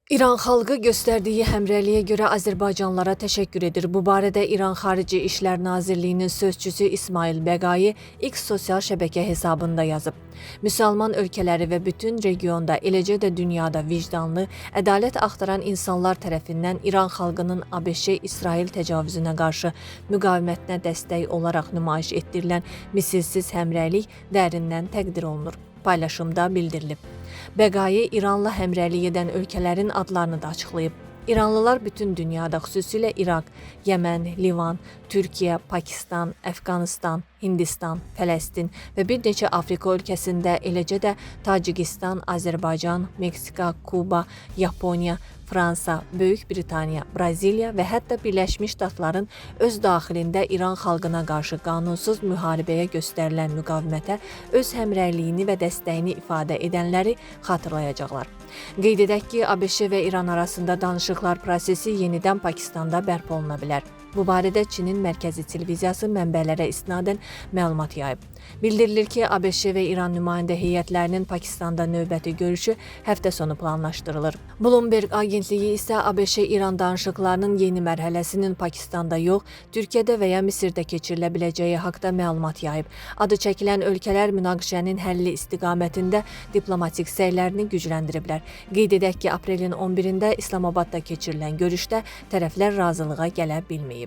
İran xalqı göstərdiyi həmrəyliyə görə Azərbaycanlılara təşəkkür edir. Bu barədə İran Xarici İşlər Nazirliyinin sözçüsü İsmail Bəqai X sosial şəbəkə hesabında yazıb. Müsəlman ölkələri və bütün regionda, eləcə də dünyada vicdanlı, ədalət axtaran insanlar tərəfindən İran xalqının ABŞ-İsrail təcavüzünə qarşı müqavimətinə dəstək olaraq nümayiş etdirilən misilsiz həmrəylik dərindən təqdir olunur. Paylaşımda bildirilib. Bəqai İranla həmrəylik edən ölkələrin adlarını da açıqlayıb. İranlılar bütün dünyada, xüsusilə İraq, Yəmən, Livan, Türkiyə, Pakistan, Əfqanistan, Hindistan, Fələstin və bir neçə Afrika ölkəsində, eləcə də Tacikistan, Azərbaycan, Meksika, Kuba, Yaponiya, Fransa, Böyük Britaniya, Braziliya və hətta Birləşmiş Ştatların öz daxilində İran xalqına qarşı qanunsuz müharibəyə göstərilən müqavimətə öz həmrəyliyini və dəstəyini ifadə edənləri xatırlayacaqlar. Qeyd edək ki, ABŞ və İran arasında danışıqlar prosesi yenidən Pakistanda bərpa oluna bilər. Bu barədə Çinin mərkəzi televiziyası mənbələrə istinadən məlumat yayıb. Bildirilir ki, ABŞ və İran nümayəndə heyətlərinin Pakistanda növbəti görüşü həftə sonu planlaşdırılır. Bloomberg agentliyi isə ABŞ-İran danışıqlarının yeni mərhələsinin Pakistanda yox, Türkiyədə və ya Misirdə keçirilə biləcəyi haqda məlumat yayıb. Adı çəkilən ölkələr münaqişənin həlli istiqamətində diplomatik səylərini gücləndiriblər. Qeyd edək ki, aprelin 11-də İslamabadda keçirilən görüşdə tərəflər razılığa gələ bilməyib.